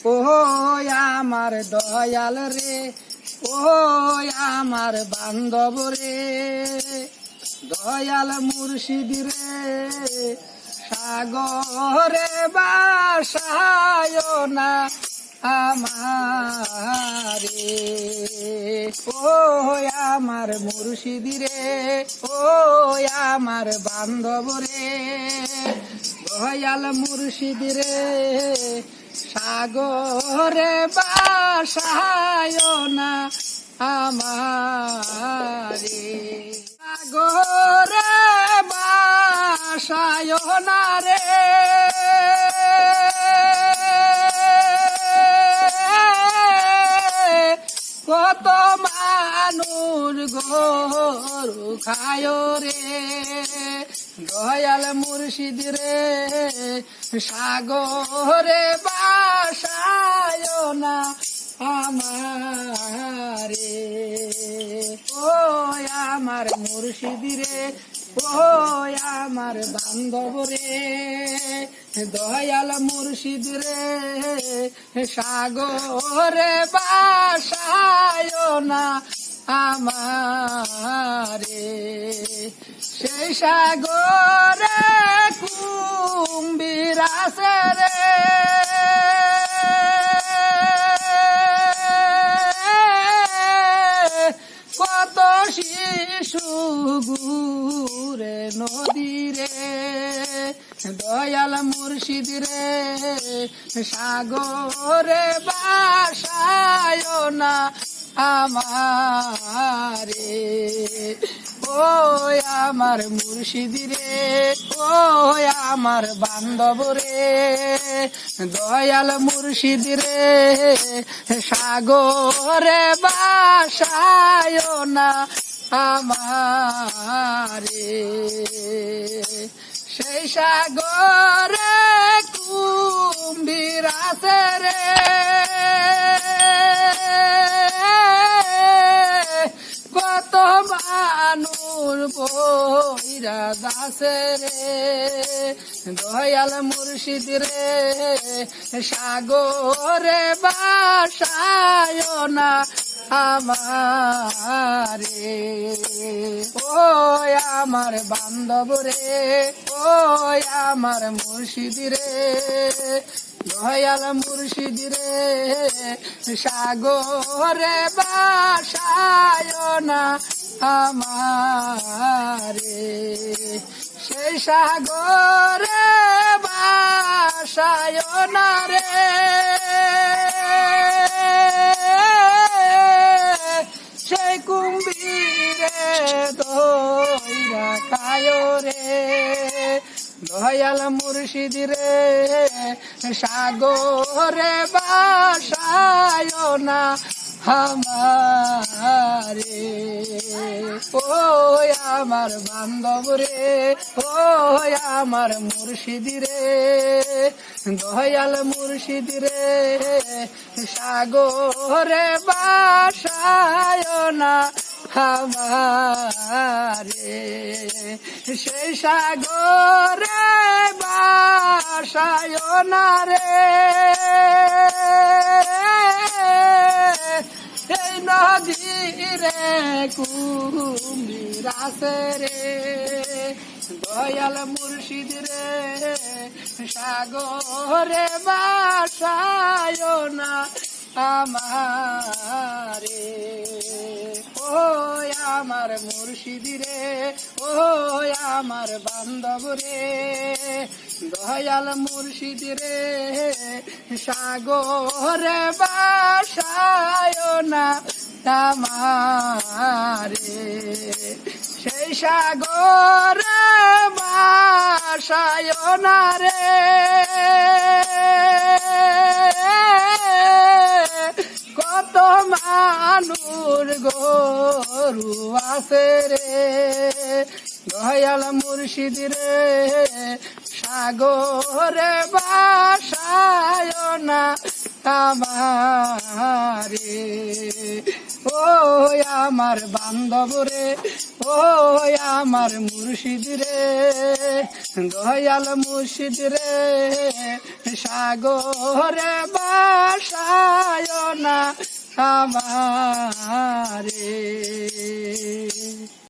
ও আমার দয়াল রে, ও আমার বান্ধব রে, দয়াল মুর্শিদ রে, সাগরে বাসায় না আমারে। ও আমার মুর্শিদ রে, ও আমার বান্ধব রে, দয়াল মুর্শিদ রে, সাগরে বাসায় না আমারে। সাগরে বাসায় না রে, কত মানুষ গরু খায় রে, দয়াল মুর্শিদ রে, সাগরে বাসায় না আমারে। ও আমার মুর্শিদ রে, ও আমার বান্ধব রে, দয়াল মুর্শিদ রে, সাগরে বাসায় না আমারে। সেই সাগরে কুম্ভীর আছে রে, কত শিশু গুরে নদী রে, দয়াল মুর্শিদ রে, সাগরে বাসায় না আমারে। ও আমার মুর্শিদ রে, ও আমার বান্ধব রে, দয়াল মুর্শিদ রে, সাগরে বাসায় না আমারে। সেই সাগরে কুম্ভীর আছে রে, কত মানুষ বইরা দাসে রে, দয়াল মুর্শিদ রে, সাগরে বাসায় না আমারে। ও আমার বান্ধব রে, ও আমার মুর্শিদ রে, দয়াল মুর্শিদ রে, সাগরে বাসায় না আমারে। সেই সাগরে বাসায় না রে, সেই কুম্ভীরে দইরা খায় রে, দয়াল মুর্শিদ রে, সাগরে বাসায় না আমারে। ও আমার বান্ধব রে, ও আমার মুর্শিদ রে, দয়াল মুর্শিদ রে, সাগরে বাসায় না আমারে। সেই সাগরে বাসায় না রে, এই নদীরে কুম্ভীর আছে রে, দয়াল মুর্শিদ রে, সাগরে বাসায় না আমারে। ও আমার মুর্শিদ রে, ও আমার বান্ধব রে, দয়াল মুর্শিদ রে, সাগরে বাসায় না আমারে। সেই সাগরে বাসায় না রে, কত মানুষ গরু আছে রে, দয়াল মুর্শিদ রে, সাগরে বাসায় না আমারে। ও আমার বান্ধব রে, ও আমার মুর্শিদ রে, দয়াল মুর্শিদ রে, সাগরে আমারে।